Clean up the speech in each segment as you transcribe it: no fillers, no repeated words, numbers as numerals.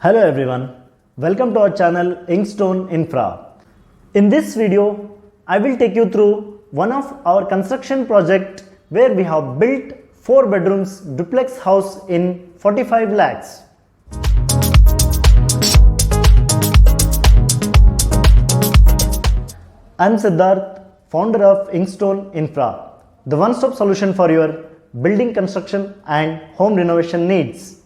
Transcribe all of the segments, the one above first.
Hello everyone, welcome to our channel Inkstone Infra. In this video, I will take you through one of our construction project where we have built 4 bedrooms duplex house in 45 lakhs. I am Siddharth, founder of Inkstone Infra, the one-stop solution for your building construction and home renovation needs.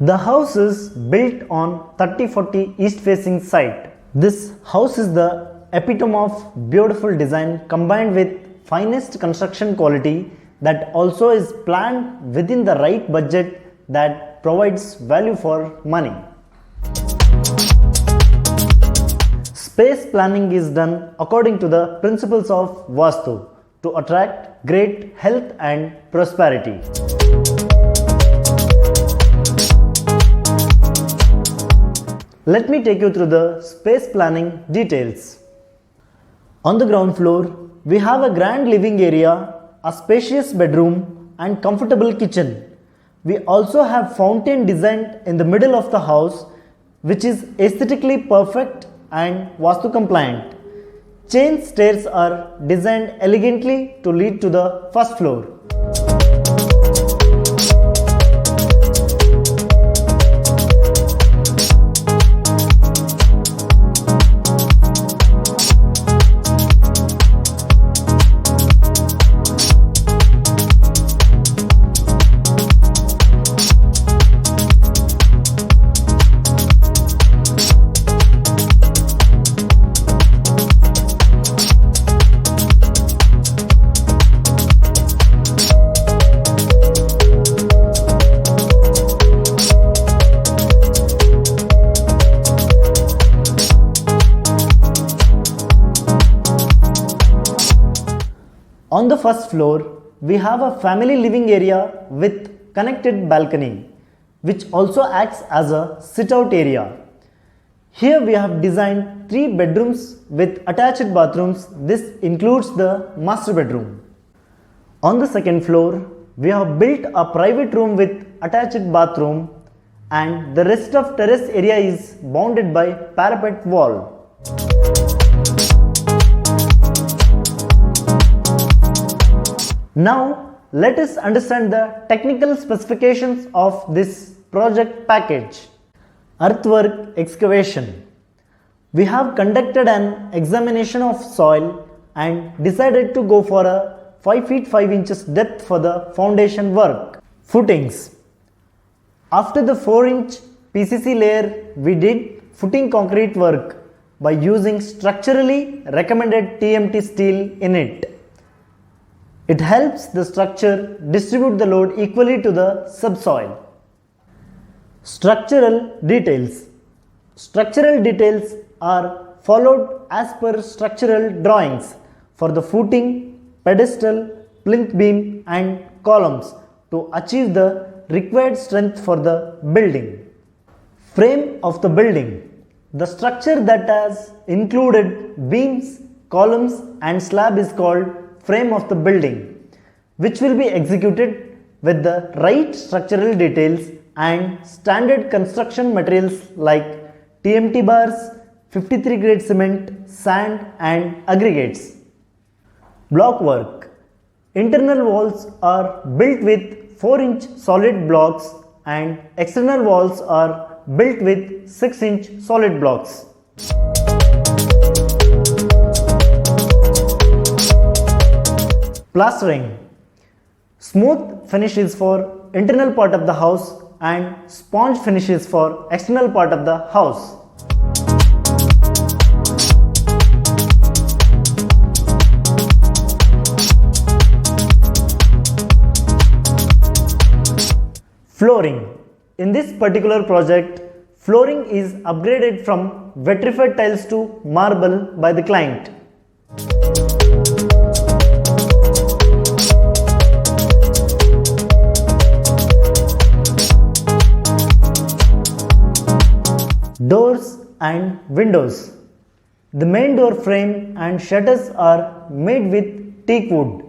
The house is built on 30-40 east facing site. This house is the epitome of beautiful design combined with finest construction quality that also is planned within the right budget that provides value for money. Space planning is done according to the principles of Vaastu to attract great health and prosperity. Let me take you through the space planning details. On the ground floor, we have a grand living area, a spacious bedroom and comfortable kitchen. We also have fountain designed in the middle of the house, which is aesthetically perfect and Vaastu-compliant. Chain stairs are designed elegantly to lead to the first floor. On the first floor, we have a family living area with connected balcony, which also acts as a sit-out area. Here we have designed 3 bedrooms with attached bathrooms. This includes the master bedroom. On the second floor, we have built a private room with attached bathroom, and the rest of terrace area is bounded by parapet wall. Now, let us understand the technical specifications of this project package. Earthwork excavation. We have conducted an examination of soil and decided to go for a 5 feet 5 inches depth for the foundation work. Footings. After the 4-inch PCC layer, we did footing concrete work by using structurally recommended TMT steel in it. It helps the structure distribute the load equally to the subsoil. Structural details. Structural details are followed as per structural drawings for the footing, pedestal, plinth beam and columns to achieve the required strength for the building. Frame of the building. The structure that has included beams, columns and slab is called frame of the building, which will be executed with the right structural details and standard construction materials like TMT bars, 53 grade cement, sand and aggregates. Block work. Internal walls are built with 4-inch solid blocks and external walls are built with 6-inch solid blocks. Plastering. Smooth finishes for internal part of the house and sponge finishes for external part of the house. Flooring. In this particular project, flooring is upgraded from vitrified tiles to marble by the client. Doors and windows. The main door frame and shutters are made with teak wood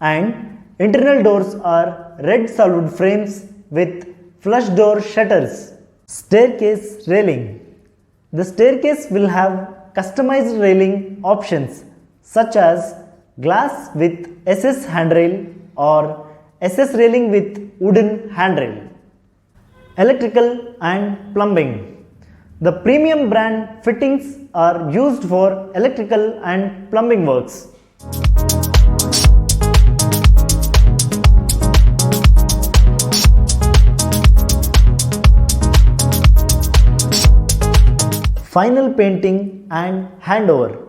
and Internal doors are red solid frames with flush door shutters. Staircase railing. The staircase will have customized railing options such as glass with SS handrail or SS railing with wooden handrail. Electrical and plumbing. The premium brand fittings are used for electrical and plumbing works. Final painting and handover.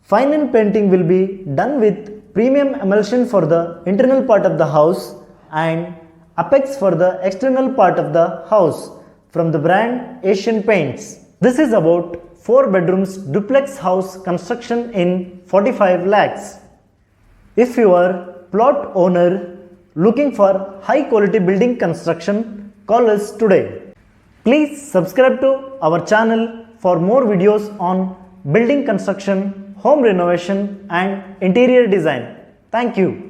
Final painting will be done with premium emulsion for the internal part of the house and apex for the external part of the house from the brand Asian Paints. This is about 4 bedrooms duplex house construction in 45 lakhs. If you are plot owner looking for high quality building construction, call us today. Please subscribe to our channel for more videos on building construction, home renovation and interior design. Thank you.